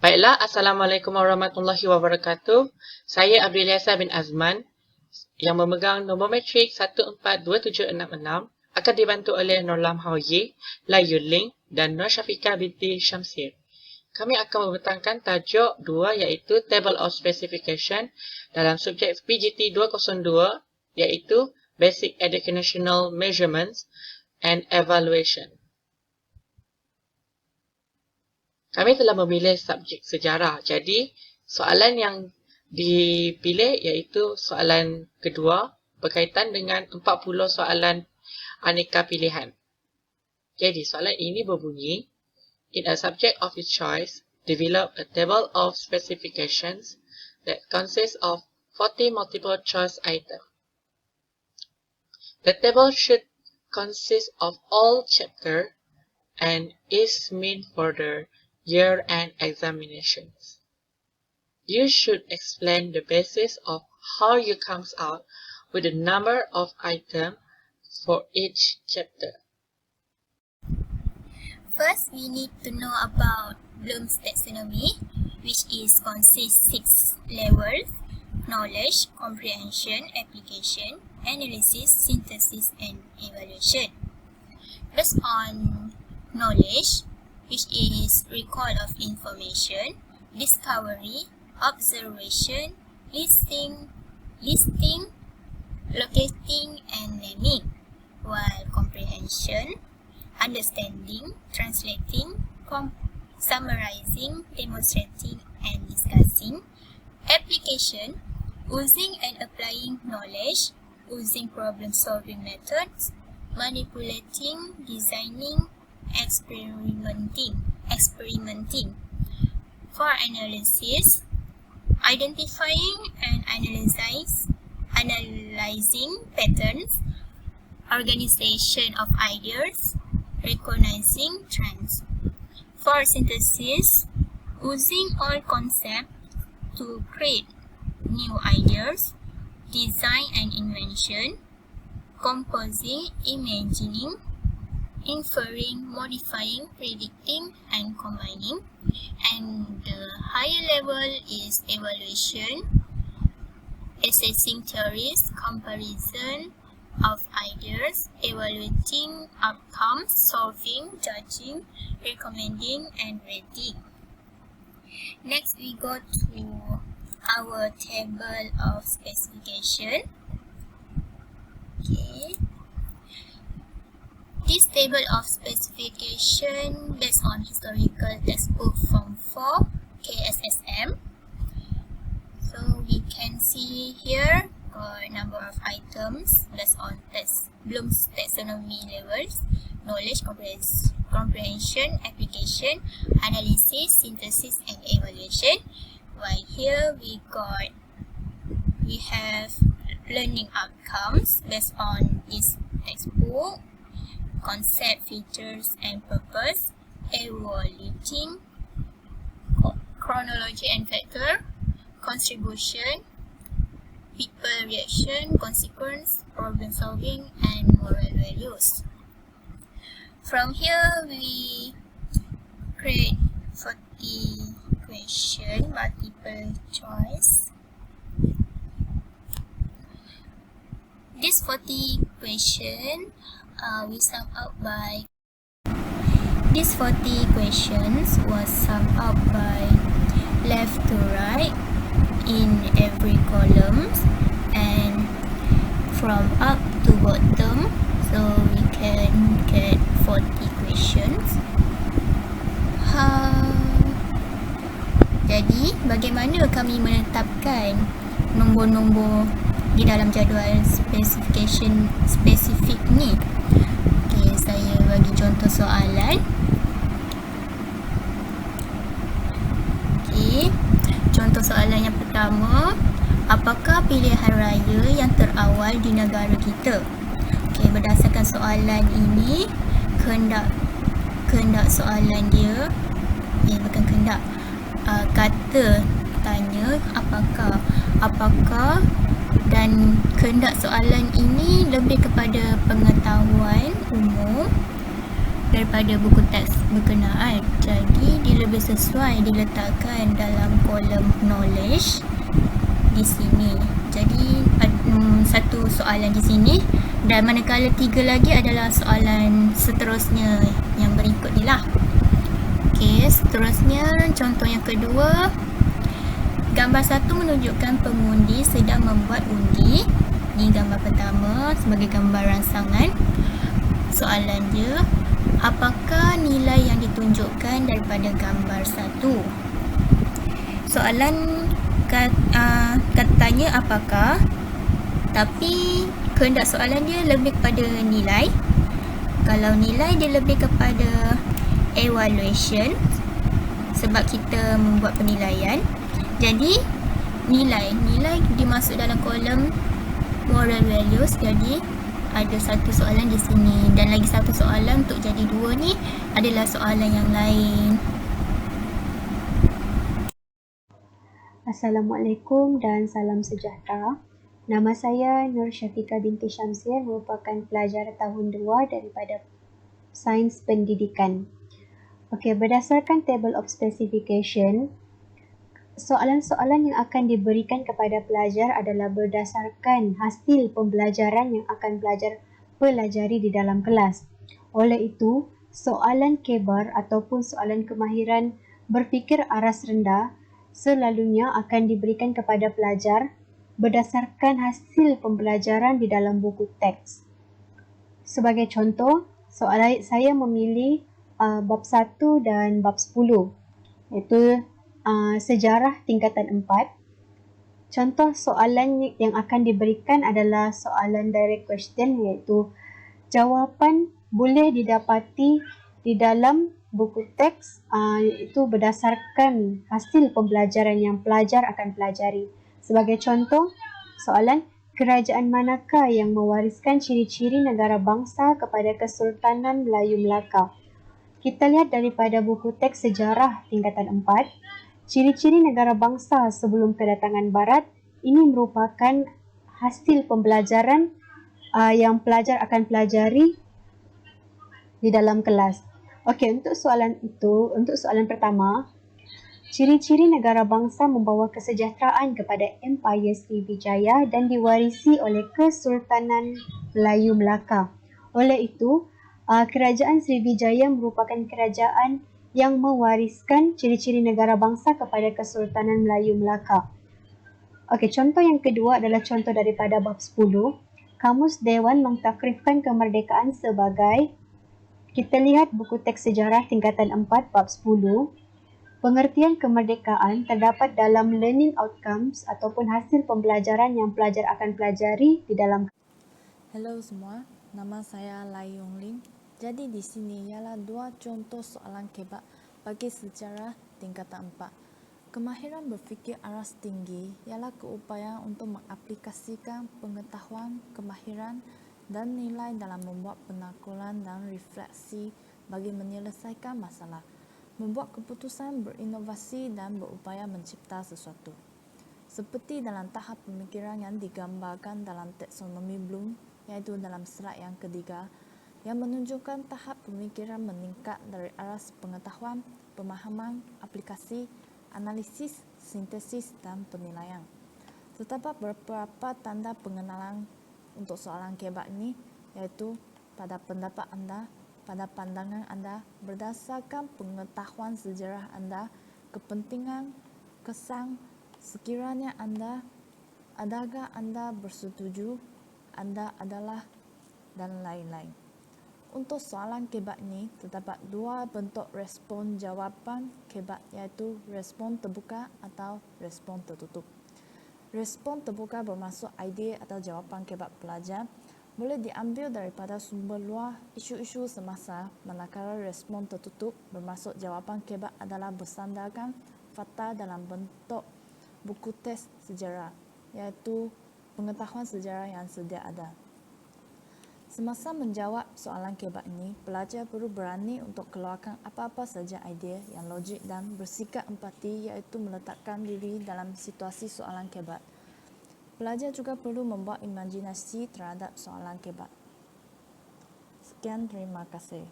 Baiklah, Assalamualaikum warahmatullahi wabarakatuh. Saya Abdul Yasar bin Azman yang memegang nombor matrik 142766 akan dibantu oleh Nur Lam Hauye, Lai Yun Ling dan Nur Syafiqah binti Syamsir. Kami akan membentangkan tajuk 2 iaitu Table of Specification dalam subjek PGT 202 iaitu Basic Educational Measurements and Evaluation. Kami telah memilih subjek sejarah. Jadi, soalan yang dipilih iaitu soalan kedua berkaitan dengan 40 soalan aneka pilihan. Jadi, soalan ini berbunyi, in a subject of your choice, develop a table of specifications that consists of 40 multiple choice items. The table should consist of all chapters and is meant for the year-end examinations. You should explain the basis of how you comes out with the number of items for each chapter. First, we need to know about Bloom's taxonomy, which consists 6 levels: knowledge, comprehension, application, analysis, synthesis, and evaluation. Based on knowledge, which is recall of information, discovery, observation, listing, locating, and naming, while comprehension, understanding, translating, summarizing, demonstrating, and discussing. Application, using and applying knowledge, using problem-solving methods, manipulating, designing, experimenting. For analysis, identifying and analyzing patterns, organization of ideas, recognizing trends. For synthesis, using all concepts to create new ideas, design and invention, composing, imagining, inferring, modifying, predicting, and combining. And the higher level is evaluation, assessing theories, comparison of ideas, evaluating outcomes, solving, judging, recommending, and rating. Next, we go to our table of specification. Okay. This table of specification based on historical textbook from 4 KSSM. So we can see here number of items based on Bloom's taxonomy levels: knowledge, comprehension, application, analysis, synthesis, and evaluation. While here we have learning outcomes based on this textbook: concept, features, and purpose, evaluating, chronology and factor, contribution, people reaction, consequence, problem solving, and moral values. From here, we create 40 question, multiple choice. This 40 question we sum up by these 40 questions was summed up by left to right in every columns and from up to bottom, so we can get 40 questions. Jadi bagaimana kami menetapkan nombor-nombor di dalam jadual specification spesifik ni? Okay, saya bagi contoh soalan. Okay, contoh soalan yang pertama, apakah pilihan raya yang terawal di negara kita? Okay, berdasarkan soalan ini, kehendak soalan dia, bukan kehendak, kata tanya apakah, dan kehendak soalan ini lebih kepada pengetahuan umum daripada buku teks berkenaan. Jadi dia lebih sesuai diletakkan dalam kolom knowledge di sini. Jadi satu soalan di sini, dan manakala 3 lagi adalah soalan seterusnya yang berikut ni lah. Okey, seterusnya contoh yang kedua. Gambar 1 menunjukkan pengundi sedang membuat undi. Ini gambar pertama sebagai gambar rangsangan. Soalan dia, apakah nilai yang ditunjukkan daripada gambar 1? Soalan katanya apakah, tapi kehendak soalan dia lebih kepada nilai. Kalau nilai dia lebih kepada evaluation, sebab kita membuat penilaian. Jadi nilai dimasuk dalam kolom moral values. Jadi ada satu soalan di sini, dan lagi satu soalan untuk jadi 2 ni adalah soalan yang lain. Assalamualaikum dan salam sejahtera. Nama saya Nur Syafiqah binti Syamsir, merupakan pelajar tahun 2 daripada Sains Pendidikan. Okey, berdasarkan table of specification, soalan-soalan yang akan diberikan kepada pelajar adalah berdasarkan hasil pembelajaran yang akan pelajar pelajari di dalam kelas. Oleh itu, soalan kebar ataupun soalan kemahiran berfikir aras rendah selalunya akan diberikan kepada pelajar berdasarkan hasil pembelajaran di dalam buku teks. Sebagai contoh, soalan saya memilih bab 1 dan bab 10, iaitu sejarah tingkatan 4. Contoh soalan yang akan diberikan adalah soalan direct question, iaitu jawapan boleh didapati di dalam buku teks, iaitu berdasarkan hasil pembelajaran yang pelajar akan pelajari. Sebagai contoh, soalan kerajaan manakah yang mewariskan ciri-ciri negara bangsa kepada Kesultanan Melayu Melaka? Kita lihat daripada buku teks sejarah tingkatan 4, ciri-ciri negara bangsa sebelum kedatangan Barat ini merupakan hasil pembelajaran yang pelajar akan pelajari di dalam kelas. Okey, untuk soalan pertama, ciri-ciri negara bangsa membawa kesejahteraan kepada Empayar Sriwijaya dan diwarisi oleh Kesultanan Melayu Melaka. Oleh itu, Kerajaan Sriwijaya merupakan kerajaan yang mewariskan ciri-ciri negara bangsa kepada Kesultanan Melayu Melaka. Okey, contoh yang kedua adalah contoh daripada bab 10. Kamus Dewan mentakrifkan kemerdekaan sebagai, kita lihat buku teks sejarah tingkatan 4 bab 10. Pengertian kemerdekaan terdapat dalam learning outcomes ataupun hasil pembelajaran yang pelajar akan pelajari di dalam. Hello semua, nama saya Lai Yong Ling. Jadi di sini ialah 2 contoh soalan kebak bagi sejarah tingkatan 4. Kemahiran berfikir aras tinggi ialah keupayaan untuk mengaplikasikan pengetahuan, kemahiran dan nilai dalam membuat penaklukan dan refleksi bagi menyelesaikan masalah, membuat keputusan, berinovasi dan berupaya mencipta sesuatu. Seperti dalam tahap pemikiran yang digambarkan dalam taksonomi Bloom, iaitu dalam slide yang ketiga, yang menunjukkan tahap pemikiran meningkat dari aras pengetahuan, pemahaman, aplikasi, analisis, sintesis dan penilaian. Terdapat beberapa tanda pengenalan untuk soalan kebak ini, iaitu pada pendapat anda, pada pandangan anda, berdasarkan pengetahuan sejarah anda, kepentingan, kesan, sekiranya anda, adakah anda bersetuju, anda adalah, dan lain-lain. Untuk soalan kebak ini, terdapat 2 bentuk respon jawapan kebak, iaitu respon terbuka atau respon tertutup. Respon terbuka bermaksud idea atau jawapan kebak pelajar boleh diambil daripada sumber luar isu-isu semasa, manakala respon tertutup bermaksud jawapan kebak adalah bersandarkan fakta dalam bentuk buku teks sejarah, iaitu pengetahuan sejarah yang sedia ada. Semasa menjawab soalan kebak ini, pelajar perlu berani untuk keluarkan apa-apa saja idea yang logik dan bersikap empati, iaitu meletakkan diri dalam situasi soalan kebak. Pelajar juga perlu membuat imajinasi terhadap soalan kebak. Sekian, terima kasih.